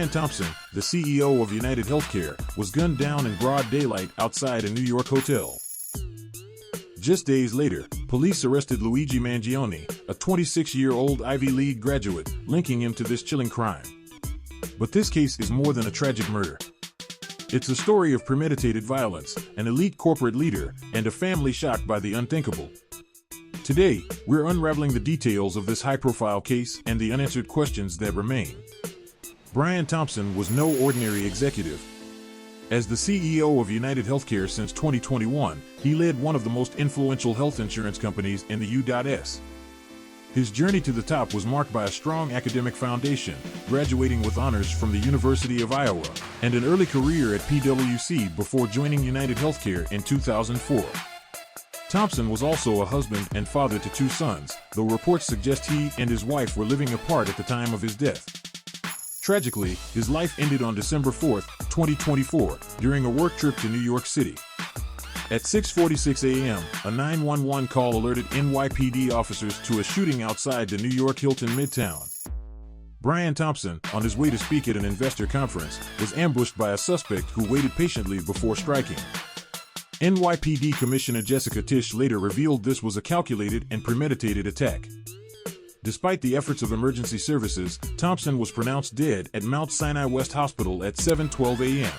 Brian Thompson, the CEO of UnitedHealthcare, was gunned down in broad daylight outside a New York hotel. Just days later, police arrested Luigi Mangione, a 26-year-old Ivy League graduate, linking him to this chilling crime. But this case is more than a tragic murder. It's a story of premeditated violence, an elite corporate leader, and a family shocked by the unthinkable. Today, we're unraveling the details of this high-profile case and the unanswered questions that remain. Brian Thompson was no ordinary executive. As the CEO of UnitedHealthcare since 2021, he led one of the most influential health insurance companies in the U.S. His journey to the top was marked by a strong academic foundation, graduating with honors from the University of Iowa, and an early career at PwC before joining UnitedHealthcare in 2004. Thompson was also a husband and father to 2 sons, though reports suggest he and his wife were living apart at the time of his death. Tragically, his life ended on December 4, 2024, during a work trip to New York City. At 6:46 a.m., a 911 call alerted NYPD officers to a shooting outside the New York Hilton Midtown. Brian Thompson, on his way to speak at an investor conference, was ambushed by a suspect who waited patiently before striking. NYPD Commissioner Jessica Tisch later revealed this was a calculated and premeditated attack. Despite the efforts of emergency services, Thompson was pronounced dead at Mount Sinai West Hospital at 7:12 a.m.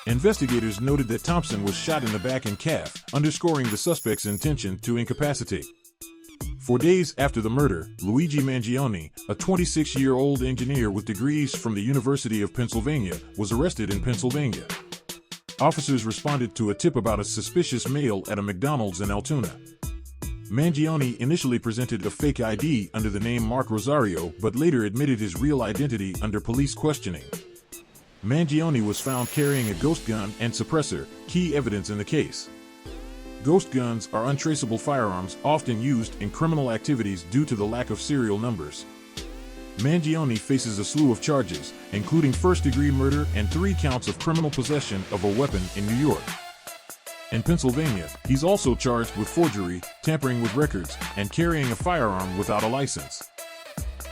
Investigators noted that Thompson was shot in the back and calf, underscoring the suspect's intention to incapacitate. For days after the murder, Luigi Mangione, a 26-year-old engineer with degrees from the University of Pennsylvania, was arrested in Pennsylvania. Officers responded to a tip about a suspicious male at a McDonald's in Altoona. Mangione initially presented a fake ID under the name Mark Rosario, but later admitted his real identity under police questioning. Mangione was found carrying a ghost gun and suppressor, key evidence in the case. Ghost guns are untraceable firearms often used in criminal activities due to the lack of serial numbers. Mangione faces a slew of charges, including first-degree murder and 3 counts of criminal possession of a weapon in New York. In Pennsylvania, he's also charged with forgery, tampering with records, and carrying a firearm without a license.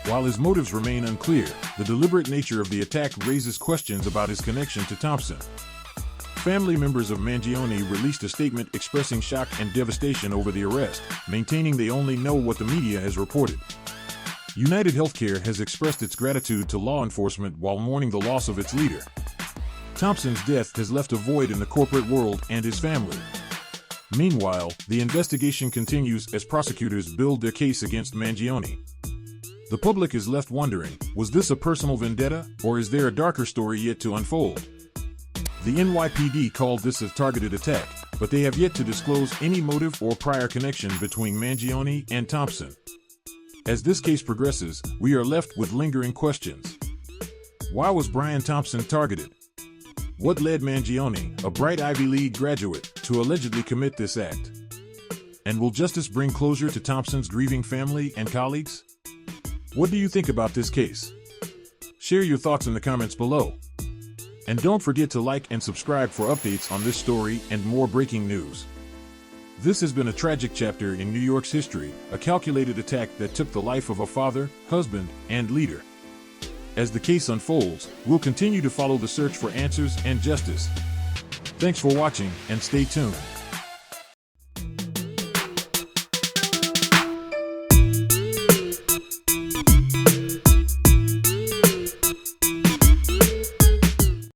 While his motives remain unclear, the deliberate nature of the attack raises questions about his connection to Thompson. Family members of Mangione released a statement expressing shock and devastation over the arrest, maintaining they only know what the media has reported. UnitedHealthcare has expressed its gratitude to law enforcement while mourning the loss of its leader. Thompson's death has left a void in the corporate world and his family. Meanwhile, the investigation continues as prosecutors build their case against Mangione. The public is left wondering, was this a personal vendetta, or is there a darker story yet to unfold? The NYPD called this a targeted attack, but they have yet to disclose any motive or prior connection between Mangione and Thompson. As this case progresses, we are left with lingering questions. Why was Brian Thompson targeted? What led Mangione, a bright Ivy League graduate, to allegedly commit this act? And will justice bring closure to Thompson's grieving family and colleagues? What do you think about this case? Share your thoughts in the comments below. And don't forget to like and subscribe for updates on this story and more breaking news. This has been a tragic chapter in New York's history, a calculated attack that took the life of a father, husband, and leader. As the case unfolds, we'll continue to follow the search for answers and justice. Thanks for watching, and stay tuned.